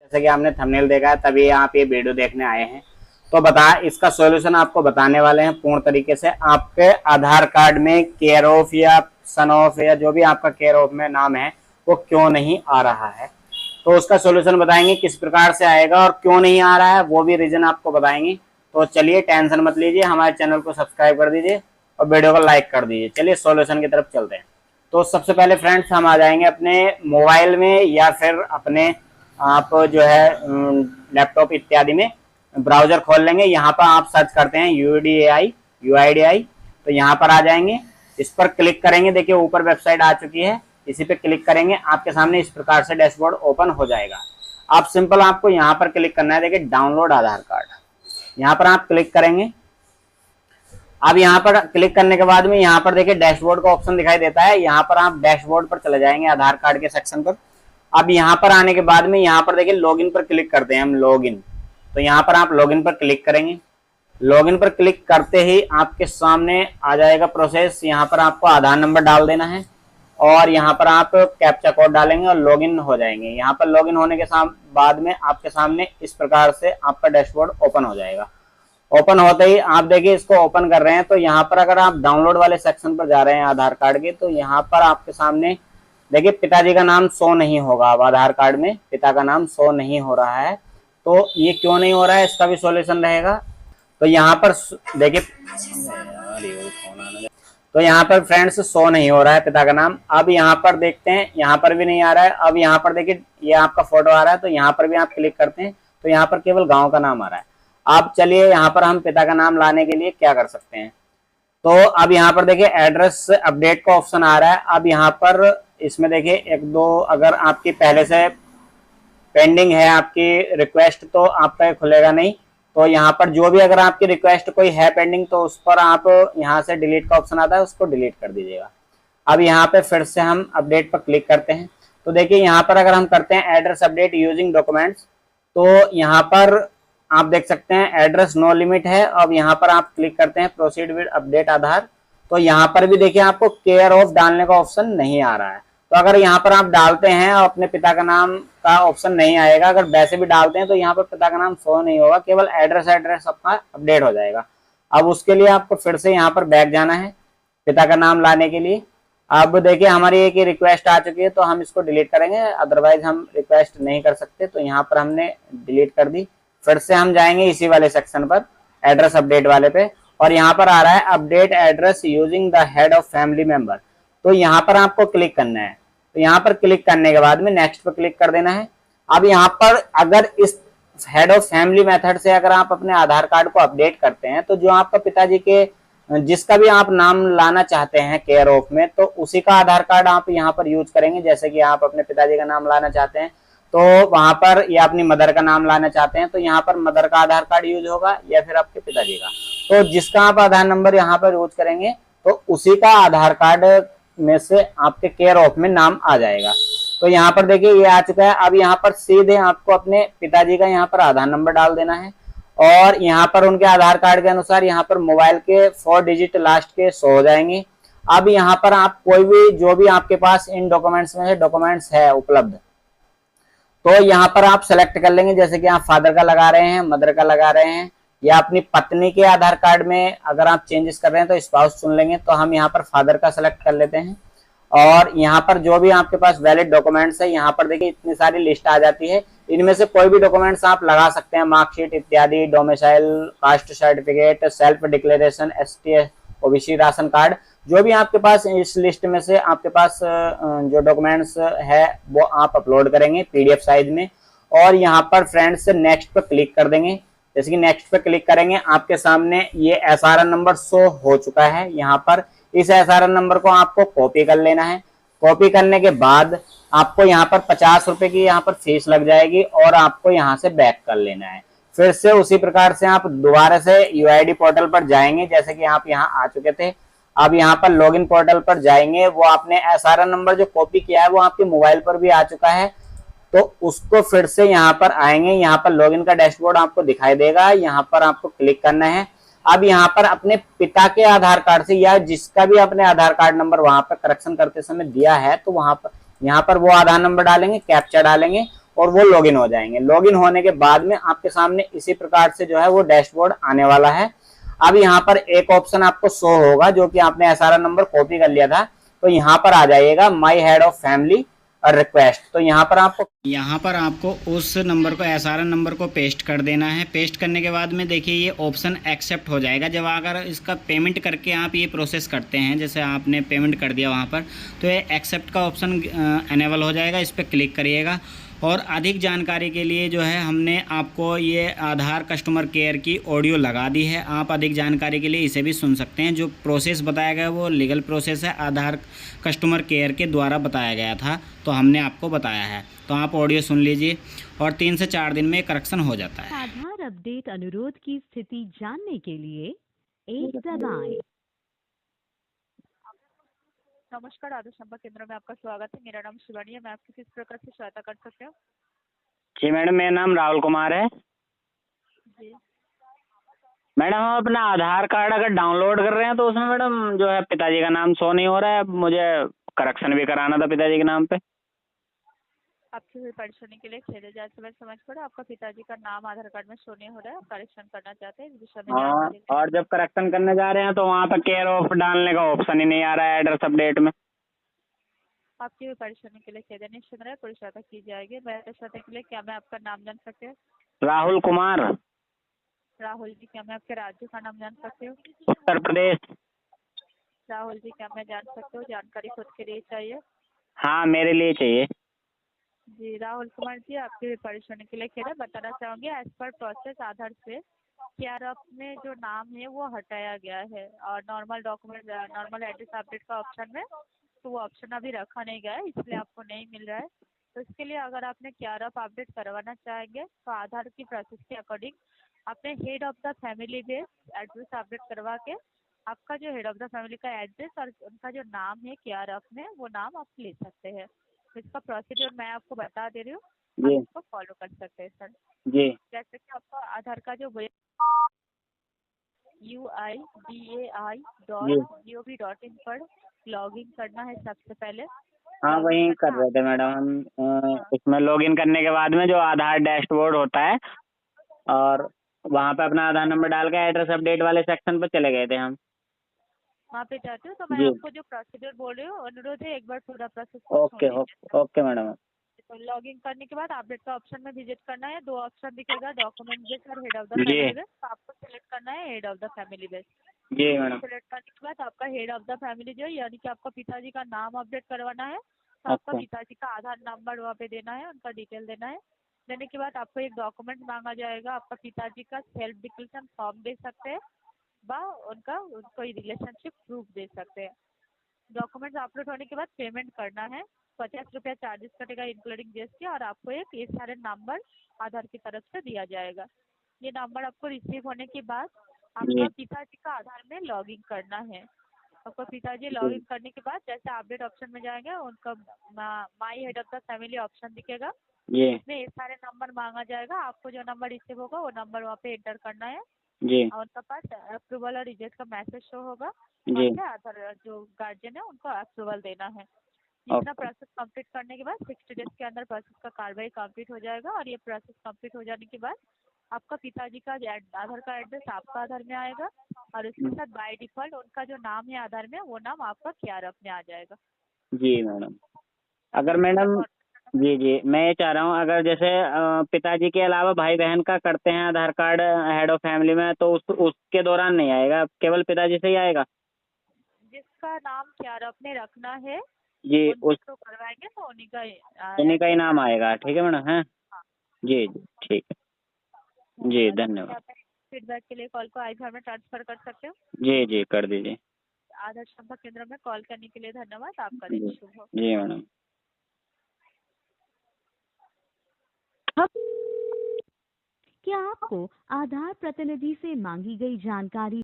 जैसे कि आपने थंबनेल देखा है तभी आप ये वीडियो देखने आए हैं। तो इसका सॉल्यूशन आपको बताने वाले हैं पूर्ण तरीके से। आपके आधार कार्ड में केयर ऑफ या सन ऑफ या जो भी आपका केयर ऑफ में नाम है वो क्यों नहीं आ रहा है, तो उसका सॉल्यूशन बताएंगे किस प्रकार से आएगा और क्यों नहीं आ रहा है वो भी रीजन आपको बताएंगे। तो चलिए टेंशन मत लीजिए, हमारे चैनल को सब्सक्राइब कर दीजिए और वीडियो को लाइक कर दीजिए। चलिए सॉल्यूशन की तरफ चलते हैं। तो सबसे पहले फ्रेंड्स हम आ जाएंगे अपने मोबाइल में या फिर अपने आप जो है लैपटॉप इत्यादि में ब्राउजर खोल लेंगे। यहाँ पर आप सर्च करते हैं UIDI, तो यहाँ पर आ जाएंगे, इस पर क्लिक करेंगे। देखिए ऊपर वेबसाइट आ चुकी है, इसी पे क्लिक करेंगे, आपके सामने इस प्रकार से डैशबोर्ड ओपन हो जाएगा। आप सिंपल आपको यहाँ पर क्लिक करना है, देखिए डाउनलोड आधार कार्ड, यहाँ पर आप क्लिक करेंगे। अब यहाँ पर क्लिक करने के बाद में यहाँ पर देखिए डैशबोर्ड का ऑप्शन दिखाई देता है, यहाँ पर आप डैशबोर्ड पर चले जाएंगे आधार कार्ड के सेक्शन पर। अब यहाँ पर आने के बाद में यहाँ पर देखिए लॉगिन पर क्लिक करते हैं हम, लॉगिन, तो यहाँ पर आप लॉगिन पर क्लिक करेंगे। लॉगिन पर क्लिक करते ही आपके सामने आ जाएगा प्रोसेस। यहाँ पर आपको आधार नंबर डाल देना है और यहाँ पर आप कैप्चा कोड डालेंगे और लॉगिन हो जाएंगे। यहाँ पर लॉगिन होने के बाद में आपके सामने इस प्रकार से आपका डैशबोर्ड ओपन हो जाएगा। ओपन होते ही आप देखिए इसको ओपन कर रहे हैं, तो यहाँ पर अगर आप डाउनलोड वाले सेक्शन पर जा रहे हैं आधार कार्ड के, तो यहाँ पर आपके सामने देखिए पिताजी का नाम शो नहीं होगा। अब आधार कार्ड में पिता का नाम शो नहीं हो रहा है, तो ये क्यों नहीं हो रहा है इसका भी सॉल्यूशन रहेगा। तो यहाँ पर देखिए, तो यहाँ पर फ्रेंड्स शो नहीं हो रहा है पिता का नाम। अब यहाँ पर देखते हैं, यहाँ पर भी नहीं आ रहा है। अब यहाँ पर देखिए ये आपका फोटो आ रहा है, तो यहाँ पर भी आप क्लिक करते हैं तो यहाँ पर केवल गांव का नाम आ रहा है। अब चलिए यहाँ पर हम पिता का नाम लाने के लिए क्या कर सकते हैं। तो अब यहाँ पर देखिए एड्रेस अपडेट का ऑप्शन आ रहा है। अब यहाँ पर इसमें देखिए एक दो अगर आपकी पहले से पेंडिंग है आपकी रिक्वेस्ट तो आपका खुलेगा नहीं। तो यहाँ पर जो भी अगर आपकी रिक्वेस्ट कोई है पेंडिंग तो उस पर आप यहाँ से डिलीट का ऑप्शन आता है, उसको डिलीट कर दीजिएगा। अब यहाँ पे फिर से हम अपडेट पर क्लिक करते हैं, तो देखिए यहाँ पर अगर हम करते हैं एड्रेस अपडेट यूजिंग डॉक्यूमेंट्स, तो यहाँ पर आप देख सकते हैं एड्रेस नो लिमिट है। अब यहाँ पर आप क्लिक करते हैं प्रोसीड विद अपडेट आधार, तो यहाँ पर भी देखिए आपको केयर ऑफ डालने का ऑप्शन नहीं आ रहा है। तो अगर यहाँ पर आप डालते हैं और अपने पिता का नाम का ऑप्शन नहीं आएगा, अगर वैसे भी डालते हैं तो यहाँ पर पिता का नाम शो नहीं होगा, केवल एड्रेस आपका अपडेट हो जाएगा। अब उसके लिए आपको फिर से यहाँ पर बैक जाना है पिता का नाम लाने के लिए। अब देखिए हमारी एक रिक्वेस्ट आ चुकी है तो हम इसको डिलीट करेंगे, अदरवाइज हम रिक्वेस्ट नहीं कर सकते। तो यहाँ पर हमने डिलीट कर दी। फिर से हम जाएंगे इसी वाले सेक्शन पर एड्रेस अपडेट वाले पे, और यहाँ पर आ रहा है update address using the head of family member, तो यहाँ पर आपको क्लिक करना है। तो यहाँ पर क्लिक करने के बाद में नेक्स्ट पर क्लिक कर देना है। अब यहाँ पर अगर इस हेड ऑफ फैमिली मेथड से अगर आप अपने आधार कार्ड को अपडेट करते हैं तो जो आपका पिताजी के जिसका भी आप नाम लाना चाहते हैं केयर ऑफ में, तो उसी का आधार कार्ड आप यहाँ पर यूज करेंगे। जैसे कि आप अपने पिताजी का नाम लाना चाहते हैं तो वहां पर, या अपनी मदर का नाम लाना चाहते हैं तो यहाँ पर मदर का आधार कार्ड यूज होगा या फिर आपके पिताजी का। तो जिसका आप आधार नंबर यहाँ पर यूज करेंगे तो उसी का आधार कार्ड में से आपके केयर ऑफ में नाम आ जाएगा। तो यहाँ पर देखिए ये आ चुका है। अब यहाँ पर सीधे आपको अपने पिताजी का यहाँ पर आधार नंबर डाल देना है और यहाँ पर उनके आधार कार्ड के अनुसार यहाँ पर मोबाइल के 4 डिजिट लास्ट के शो हो जाएंगे। अब यहाँ पर आप कोई भी जो भी आपके पास इन डॉक्यूमेंट्स में से डॉक्यूमेंट्स है उपलब्ध, तो यहाँ पर आप सेलेक्ट कर लेंगे। जैसे कि आप फादर का लगा रहे हैं, मदर का लगा रहे हैं, या अपनी पत्नी के आधार कार्ड में अगर आप चेंजेस कर रहे हैं तो स्पाउस चुन लेंगे। तो हम यहाँ पर फादर का सेलेक्ट कर लेते हैं और यहाँ पर जो भी आपके पास वैलिड डॉक्यूमेंट्स है यहाँ पर देखिए इतनी सारी लिस्ट आ जाती है। इनमें से कोई भी डॉक्यूमेंट्स आप लगा सकते हैं, मार्कशीट इत्यादि, domicile, caste certificate, self declaration, ST OBC ration card, जो भी आपके पास इस लिस्ट में से आपके पास जो डॉक्यूमेंट्स है वो आप अपलोड करेंगे PDF साइज में। और यहाँ पर फ्रेंड्स नेक्स्ट पर क्लिक कर देंगे। जैसे कि नेक्स्ट पे क्लिक करेंगे आपके सामने ये SRN नंबर शो हो चुका है। यहाँ पर इस SRN नंबर को आपको कॉपी कर लेना है। कॉपी करने के बाद आपको यहाँ पर 50 रुपए की यहाँ पर फीस लग जाएगी और आपको यहाँ से बैक कर लेना है। फिर से उसी प्रकार से आप दोबारा से UID पोर्टल पर जाएंगे, जैसे कि आप यहाँ आ चुके थे। अब यहाँ पर लॉगिन पोर्टल पर जाएंगे, वो आपने SRN नंबर जो कॉपी किया है वो आपके मोबाइल पर भी आ चुका है, तो उसको फिर से यहाँ पर आएंगे। यहाँ पर लॉगिन का डैशबोर्ड आपको दिखाई देगा, यहाँ पर आपको क्लिक करना है। अब यहाँ पर अपने पिता के आधार कार्ड से या जिसका भी अपने आधार कार्ड नंबर वहां पर करेक्शन करते समय दिया है तो वहां पर यहाँ पर वो आधार नंबर डालेंगे, कैप्चा डालेंगे और वो लॉगिन हो जाएंगे। लॉगिन होने के बाद में आपके सामने इसी प्रकार से जो है वो डैशबोर्ड आने वाला है। अब यहाँ पर एक ऑप्शन आपको शो होगा जो कि आपने एसआरएन नंबर कॉपी कर लिया था, तो यहाँ पर आ जाइएगा my head of family request. तो यहाँ पर आपको उस नंबर को एसआरएन नंबर को पेस्ट कर देना है। पेस्ट करने के बाद में देखिए ये ऑप्शन एक्सेप्ट हो जाएगा। जब अगर इसका पेमेंट करके आप ये प्रोसेस करते हैं, जैसे आपने पेमेंट कर दिया वहाँ पर, तो ये एक्सेप्ट का ऑप्शन एनेबल हो जाएगा। इस पर क्लिक करिएगा। और अधिक जानकारी के लिए जो है हमने आपको ये आधार कस्टमर केयर की ऑडियो लगा दी है। आप अधिक जानकारी के लिए इसे भी सुन सकते हैं। जो प्रोसेस बताया गया वो लीगल प्रोसेस है, आधार कस्टमर केयर के द्वारा बताया गया था, तो हमने आपको बताया है। तो आप ऑडियो सुन लीजिए और 3 से 4 दिन में करेक्शन हो जाता है। आधार अपडेट अनुरोध की स्थिति जानने के लिए 1 दबाएं। नमस्कार, आधार संपर्क केंद्र में आपका स्वागत है। मेरा नाम शिवानी है। मैं आपकी किस प्रकार से सहायता कर सकती हूँ? जी मैडम, मेरा नाम राहुल कुमार है। जी, मैडम, हम अपना आधार कार्ड अगर डाउनलोड कर रहे हैं तो उसमें मैडम जो है पिताजी का नाम शो नहीं हो रहा है। मुझे करेक्शन भी कराना था पिताजी के नाम पे। आपकी हुई परेशानी के लिए खेद है। जैसे मैं समझ पड़ा, आपका पिताजी का नाम आधार कार्ड में शो नहीं हो रहा है, आप करेक्शन करना चाहते हैं, इस विषय में हाँ, जानकारी लें। और जब करेक्शन करने जा रहे हैं तो वहाँ पर केयर ऑफ डालने का ऑप्शन ही नहीं आ रहा है एड्रेस अपडेट में। आपकी हुई परेशानी के लिए खेद है। निश्चित रहे, पूरी सहायता की जाएगी। मेरे सहायता के लिए क्या मैं आपका नाम जान सकती हूँ? राहुल कुमार, राहुल जी, क्या मैं आपके राज्य का नाम जान सकती हूँ? उत्तर प्रदेश। राहुल जी, क्या मैं जान सकती हूँ जानकारी खुद के लिए चाहिए? हाँ, मेरे लिए चाहिए। जी राहुल कुमार जी, आपकी हुई परेशानी के लिए खेद है। बताना चाहूँगी, एज पर प्रोसेस आधार से केआरएफ में जो नाम है वो हटाया गया है और normal document, normal address update का ऑप्शन में तो वो ऑप्शन अभी रखा नहीं गया है, इसलिए आपको नहीं मिल रहा है। तो इसके लिए अगर आपने केआरएफ अपडेट करवाना चाहेंगे तो आधार की प्रोसेस के अकॉर्डिंग अपने head of the family base address update करवा के आपका जो हेड ऑफ द फैमिली का एड्रेस और उनका जो नाम है केआरएफ में वो नाम आप ले सकते हैं। तो इसका प्रोसीड्योर मैं आपको बता दे रही हूँ, आप जी इसको फॉलो कर सकते हैं सर। जी जैसे कि आपका आधार का जो UIDAI.gov.in पर लॉगिन करना है सबसे पहले। हाँ, लॉगिन वही कर करना रहे थे मैडम हम। हाँ उसमें लॉगिन करने के बाद में जो आधार डैशबोर्ड होता है, और वहाँ पे अपना आधार नंबर डाल के एड्रेस अपडेट वाले सेक्शन पर चले गए थे हम। वहाँ पे जाते हो तो मैं जी, आपको जो प्रोसीजर बोल रही हूँ अनुरोध है एक बार पूरा प्रोसेस सुन ओके लीजिए। Okay okay madam. तो लॉगिन करने के बाद अपडेट का ऑप्शन में विजिट करना है। 2 ऑप्शन दिखेगा, डॉक्यूमेंट बेस और हेड ऑफ द जी फैमिली बेस। तो आपको सिलेक्ट करना है head of the family base. जी मैडम। सिलेक्ट करने के बाद आपका हेड ऑफ द फैमिली जो है, यानी कि आपका पिताजी का नाम अपडेट करवाना है, तो आपका अच्छा पिताजी का आधार नंबर वहाँ पे देना है, उनका डिटेल देना है। देने के बाद आपको एक डॉक्यूमेंट मांगा जाएगा, आपका पिताजी का सेल्फ डिक्लेरेशन फॉर्म दे सकते हैं व उनका कोई रिलेशनशिप प्रूफ दे सकते हैं। डॉक्यूमेंट्स अपलोड होने के बाद पेमेंट करना है। 50 रुपया चार्जेस कटेगा इंक्लूडिंग जीएसटी, और आपको एक ये सारे नंबर आधार की तरफ से दिया जाएगा। ये नंबर आपको रिसीव होने के बाद जी आपका पिताजी का आधार में लॉगिन करना है। आपको पिताजी जी लॉगिन करने के बाद जैसे अपडेट ऑप्शन में जाएंगे, उनका my head of the family option दिखेगा, जी उसमें ये सारे नंबर मांगा जाएगा। आपको जो नंबर रिसीव होगा वो नंबर वहाँ पे एंटर करना है जी और उनका पास अप्रूवल और रिजेक्ट का मैसेज शो होगा। जी वहाँ से आधार जो गार्जियन है उनको अप्रूवल देना है। इतना ओके प्रोसेस कंप्लीट करने के बाद 60 डेज के अंदर प्रोसेस का कार्रवाई कंप्लीट हो जाएगा। और ये प्रोसेस कंप्लीट हो जाने के बाद आपका पिताजी का आधार का एड्रेस आपका आधार में आएगा और उसके साथ बाय डिफॉल्ट उनका जो नाम है आधार में वो नाम आपका केआरएफ में आ जाएगा। जी मैडम। आपको अगर इसके लिए मैडम, कॉल जी जी, मैं ये चाह रहा हूँ अगर जैसे पिताजी के अलावा भाई बहन का करते हैं आधार कार्ड हेड ऑफ फैमिली में, तो उसके दौरान नहीं आएगा, केवल पिताजी से ही आएगा? जिसका नाम केआरएफ में रखना है जी, उनके उस थ्रू करवाएंगे तो उन्हीं का उन्हीं का ही एड्रेस नाम आएगा। ठीक है मैडम। है हाँ, जी जी, ठीक है जी, धन्यवाद। धन्यवाद। क्या मैं फीडबैक के लिए कॉल को आई में ट्रांसफर कर सकते हो? जी जी, कर दीजिए। आधार संपर्क केंद्र में कॉल करने के लिए धन्यवाद। आपका दिन जी शुभ हो। जी मैडम। क्या आपको आधार प्रतिनिधि से मांगी गई जानकारी